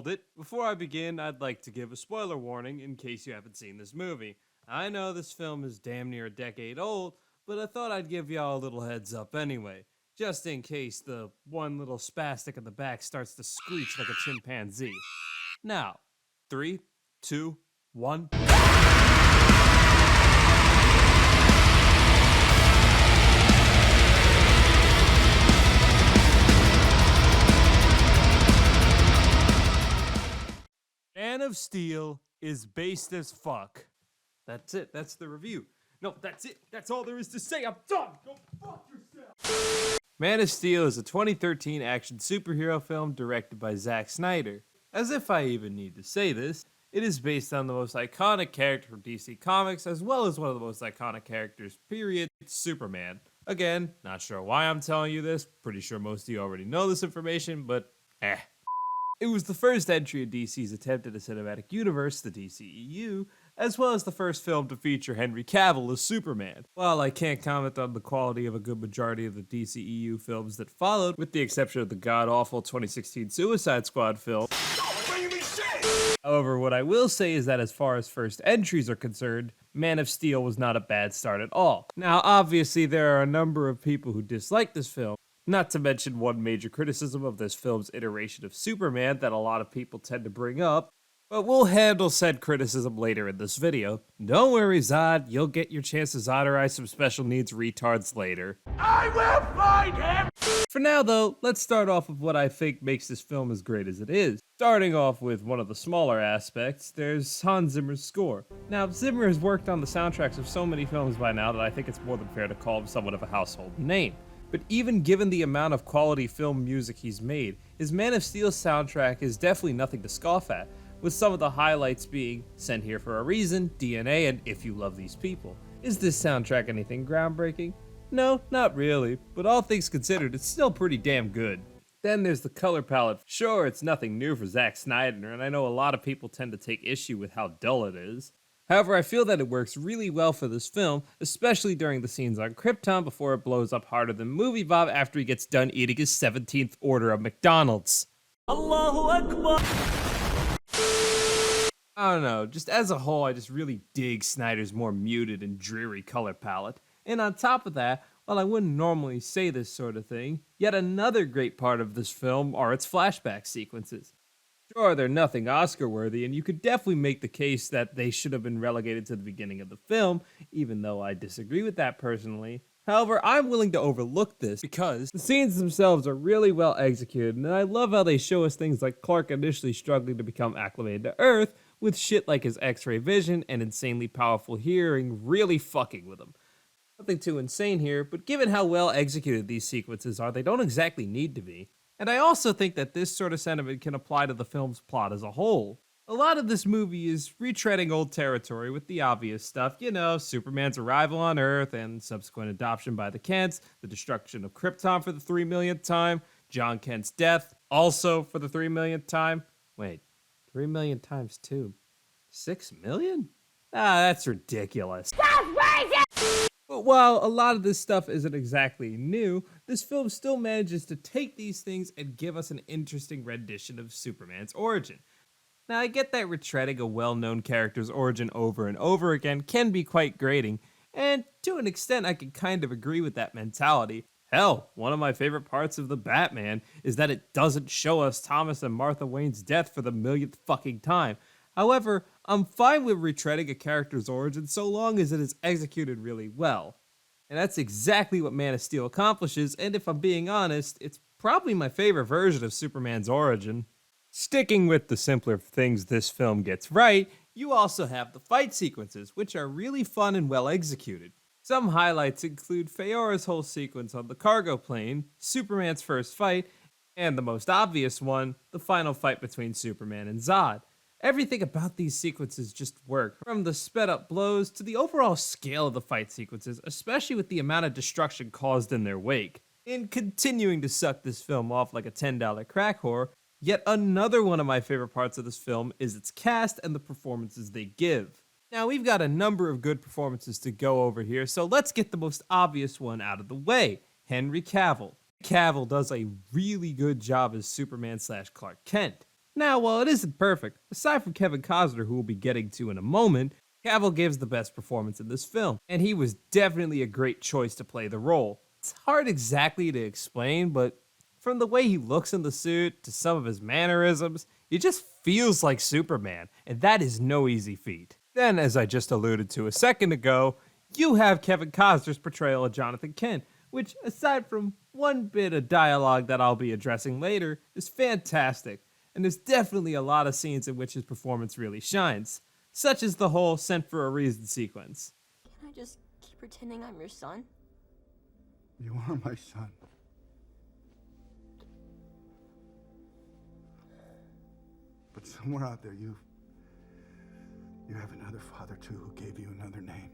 Hold it. Before I begin, I'd like to give a spoiler warning in case you haven't seen this movie. I know this film is damn near a decade old, but I thought I'd give y'all a little heads up anyway, just in case the one little spastic in the back starts to screech like a chimpanzee. Now, 3, 2, 1. Man of Steel is based as fuck. That's it. That's the review. No, that's it. That's all there is to say. I'm done. Go fuck yourself. Man of Steel is a 2013 action superhero film directed by Zack Snyder. As if I even need to say this, it is based on the most iconic character from DC Comics, as well as one of the most iconic characters, period, Superman. Again, not sure why I'm telling you this. Pretty sure most of you already know this information, but It was the first entry in DC's attempt at a cinematic universe, the DCEU, as well as the first film to feature Henry Cavill as Superman. While I can't comment on the quality of a good majority of the DCEU films that followed, with the exception of the god-awful 2016 Suicide Squad film, however, what I will say is that as far as first entries are concerned, Man of Steel was not a bad start at all. Now, obviously, there are a number of people who dislike this film, not to mention one major criticism of this film's iteration of Superman that a lot of people tend to bring up, but we'll handle said criticism later in this video. Don't worry, Zod, you'll get your chance to Zoderize some special needs retards later. I will find him! For now though, let's start off with what I think makes this film as great as it is. Starting off with one of the smaller aspects, there's Hans Zimmer's score. Now, Zimmer has worked on the soundtracks of so many films by now that I think it's more than fair to call him somewhat of a household name. But even given the amount of quality film music he's made, his Man of Steel soundtrack is definitely nothing to scoff at, with some of the highlights being Sent Here for a Reason, DNA, and If You Love These People. Is this soundtrack anything groundbreaking? No, not really, but all things considered, it's still pretty damn good. Then there's the color palette. Sure, it's nothing new for Zack Snyder, and I know a lot of people tend to take issue with how dull it is. However, I feel that it works really well for this film, especially during the scenes on Krypton before it blows up harder than Movie Bob after he gets done eating his 17th order of McDonald's. Allahu Akbar! I don't know, just as a whole, I just really dig Snyder's more muted and dreary color palette. And on top of that, while I wouldn't normally say this sort of thing, yet another great part of this film are its flashback sequences. Sure, they're nothing Oscar-worthy, and you could definitely make the case that they should have been relegated to the beginning of the film, even though I disagree with that personally. However, I'm willing to overlook this because the scenes themselves are really well executed, and I love how they show us things like Clark initially struggling to become acclimated to Earth, with shit like his X-ray vision and insanely powerful hearing really fucking with him. Nothing too insane here, but given how well executed these sequences are, they don't exactly need to be. And I also think that this sort of sentiment can apply to the film's plot as a whole. A lot of this movie is retreading old territory with the obvious stuff, you know, Superman's arrival on Earth and subsequent adoption by the Kents, the destruction of Krypton for the 3 millionth time, John Kent's death, also for the 3 millionth time. Wait, 3 million times 2. 6 million? Ah, that's ridiculous. But while a lot of this stuff isn't exactly new, this film still manages to take these things and give us an interesting rendition of Superman's origin. Now, I get that retreading a well-known character's origin over and over again can be quite grating, and to an extent I can kind of agree with that mentality. Hell, one of my favorite parts of The Batman is that it doesn't show us Thomas and Martha Wayne's death for the millionth fucking time. However, I'm fine with retreading a character's origin so long as it is executed really well. And that's exactly what Man of Steel accomplishes, and if I'm being honest, it's probably my favorite version of Superman's origin. Sticking with the simpler things this film gets right, you also have the fight sequences, which are really fun and well executed. Some highlights include Feora's whole sequence on the cargo plane, Superman's first fight, and the most obvious one, the final fight between Superman and Zod. Everything about these sequences just work, from the sped up blows to the overall scale of the fight sequences, especially with the amount of destruction caused in their wake. In continuing to suck this film off like a $10 crack whore, yet another one of my favorite parts of this film is its cast and the performances they give. Now, we've got a number of good performances to go over here, so let's get the most obvious one out of the way, Henry Cavill. Cavill does a really good job as Superman / Clark Kent. Now, while it isn't perfect, aside from Kevin Costner, who we'll be getting to in a moment, Cavill gives the best performance in this film, and he was definitely a great choice to play the role. It's hard exactly to explain, but from the way he looks in the suit to some of his mannerisms, he just feels like Superman, and that is no easy feat. Then, as I just alluded to a second ago, you have Kevin Costner's portrayal of Jonathan Kent, which, aside from one bit of dialogue that I'll be addressing later, is fantastic, and there's definitely a lot of scenes in which his performance really shines, such as the whole "sent for a reason" sequence. Can I just keep pretending I'm your son? You are my son. But somewhere out there, you have another father too who gave you another name.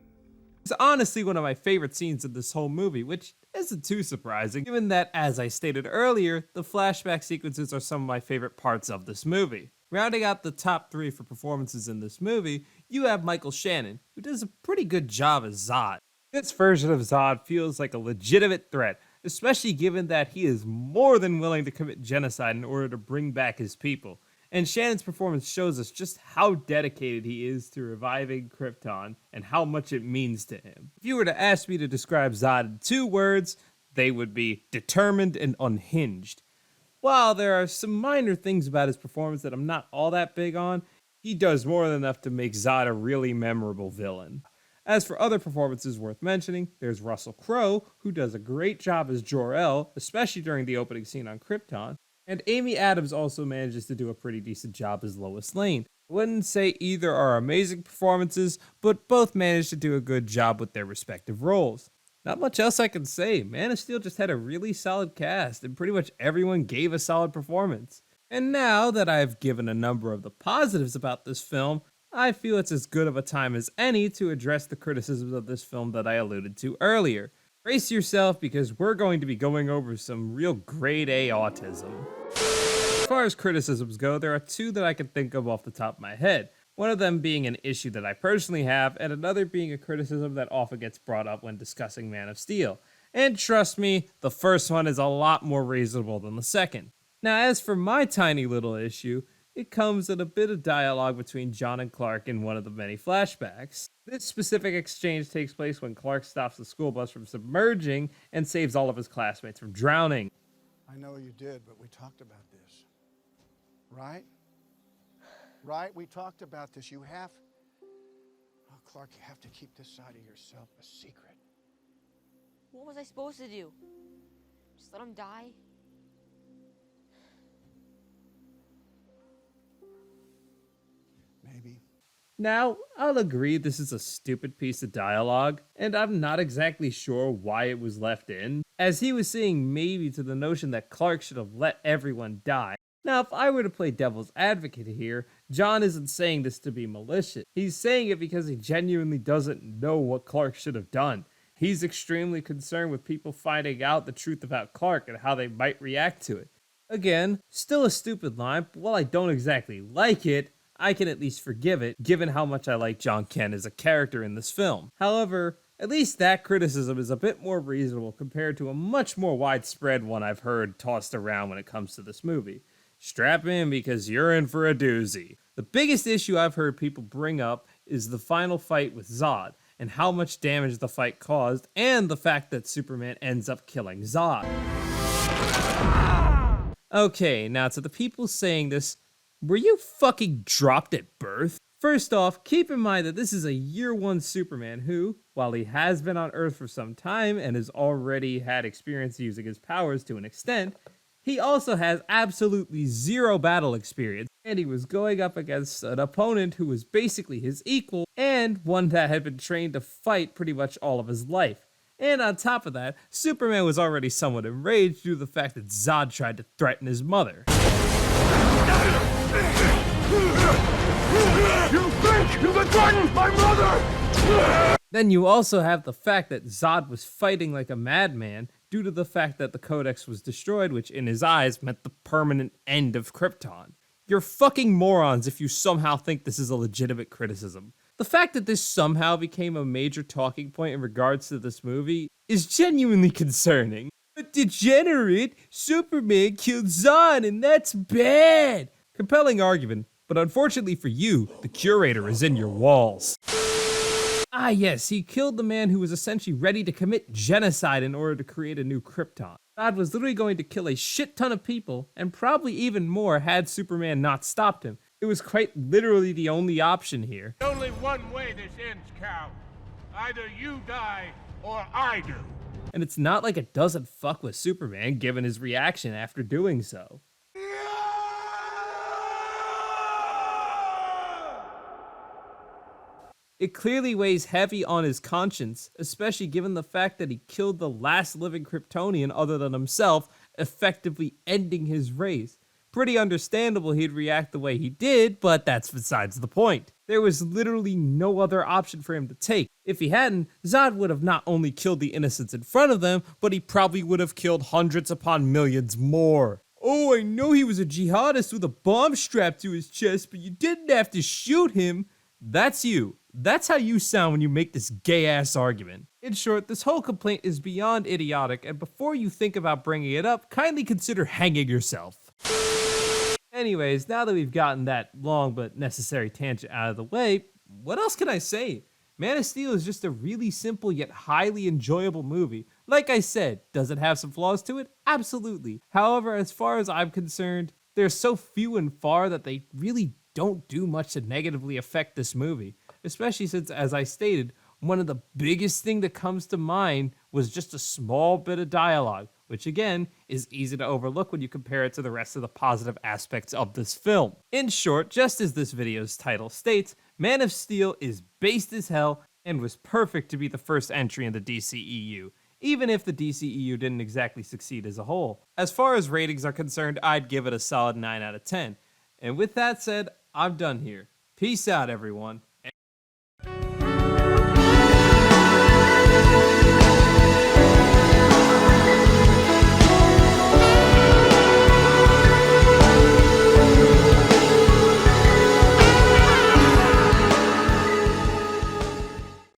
It's honestly one of my favorite scenes in this whole movie, which isn't too surprising, given that, as I stated earlier, the flashback sequences are some of my favorite parts of this movie. Rounding out the top 3 for performances in this movie, you have Michael Shannon, who does a pretty good job as Zod. This version of Zod feels like a legitimate threat, especially given that he is more than willing to commit genocide in order to bring back his people. And Shannon's performance shows us just how dedicated he is to reviving Krypton and how much it means to him. If you were to ask me to describe Zod in 2 words, they would be determined and unhinged. While there are some minor things about his performance that I'm not all that big on, he does more than enough to make Zod a really memorable villain. As for other performances worth mentioning, there's Russell Crowe, who does a great job as Jor-El, especially during the opening scene on Krypton. And Amy Adams also manages to do a pretty decent job as Lois Lane. I wouldn't say either are amazing performances, but both managed to do a good job with their respective roles. Not much else I can say. Man of Steel just had a really solid cast, and pretty much everyone gave a solid performance. And now that I've given a number of the positives about this film, I feel it's as good of a time as any to address the criticisms of this film that I alluded to earlier. Brace yourself, because we're going to be going over some real grade A autism. As far as criticisms go, there are 2 that I can think of off the top of my head. One of them being an issue that I personally have, and another being a criticism that often gets brought up when discussing Man of Steel. And trust me, the first one is a lot more reasonable than the second. Now, as for my tiny little issue, it comes in a bit of dialogue between John and Clark in one of the many flashbacks. This specific exchange takes place when Clark stops the school bus from submerging and saves all of his classmates from drowning. I know you did, but we talked about this. Right? Right? We talked about this. You have... Oh, Clark, you have to keep this side of yourself a secret. What was I supposed to do? Just let him die? Maybe. Now, I'll agree this is a stupid piece of dialogue, and I'm not exactly sure why it was left in, as he was saying maybe to the notion that Clark should have let everyone die. Now, if I were to play devil's advocate here, John isn't saying this to be malicious. He's saying it because he genuinely doesn't know what Clark should have done. He's extremely concerned with people finding out the truth about Clark and how they might react to it. Again, still a stupid line, but while I don't exactly like it, I can at least forgive it, given how much I like John Kent as a character in this film. However, at least that criticism is a bit more reasonable compared to a much more widespread one I've heard tossed around when it comes to this movie. Strap in, because you're in for a doozy. The biggest issue I've heard people bring up is the final fight with Zod, and how much damage the fight caused, and the fact that Superman ends up killing Zod. Okay, now to the people saying this, were you fucking dropped at birth? First off, keep in mind that this is a year 1 Superman who, while he has been on Earth for some time and has already had experience using his powers to an extent, he also has absolutely 0 battle experience, and he was going up against an opponent who was basically his equal, and one that had been trained to fight pretty much all of his life. And on top of that, Superman was already somewhat enraged due to the fact that Zod tried to threaten his mother. You think you can threaten my mother? Then you also have the fact that Zod was fighting like a madman due to the fact that the Codex was destroyed, which in his eyes meant the permanent end of Krypton. You're fucking morons if you somehow think this is a legitimate criticism. The fact that this somehow became a major talking point in regards to this movie is genuinely concerning. But Degenerate, Superman killed Zhan, and that's bad. Compelling argument, but unfortunately for you, the curator is in your walls. Ah yes, he killed the man who was essentially ready to commit genocide in order to create a new Krypton. Zod was literally going to kill a shit ton of people, and probably even more had Superman not stopped him. It was quite literally the only option here. Only one way this ends, Cal. Either you die or I do. And it's not like it doesn't fuck with Superman given his reaction after doing so. It clearly weighs heavy on his conscience, especially given the fact that he killed the last living Kryptonian other than himself, effectively ending his race. Pretty understandable he'd react the way he did, but that's besides the point. There was literally no other option for him to take. If he hadn't, Zod would have not only killed the innocents in front of them, but he probably would have killed hundreds upon millions more. Oh, I know he was a jihadist with a bomb strapped to his chest, but you didn't have to shoot him. That's you. That's how you sound when you make this gay-ass argument. In short, this whole complaint is beyond idiotic, and before you think about bringing it up, kindly consider hanging yourself. Anyways, now that we've gotten that long but necessary tangent out of the way, what else can I say? Man of Steel is just a really simple yet highly enjoyable movie. Like I said, does it have some flaws to it? Absolutely. However, as far as I'm concerned, they're so few and far that they really don't do much to negatively affect this movie. Especially since, as I stated, one of the biggest thing that comes to mind was just a small bit of dialogue, which again is easy to overlook when you compare it to the rest of the positive aspects of this film. In short, just as this video's title states, Man of Steel is based as hell and was perfect to be the first entry in the DCEU, even if the DCEU didn't exactly succeed as a whole. As far as ratings are concerned, I'd give it a solid 9 out of 10. And with that said, I'm done here. Peace out, everyone.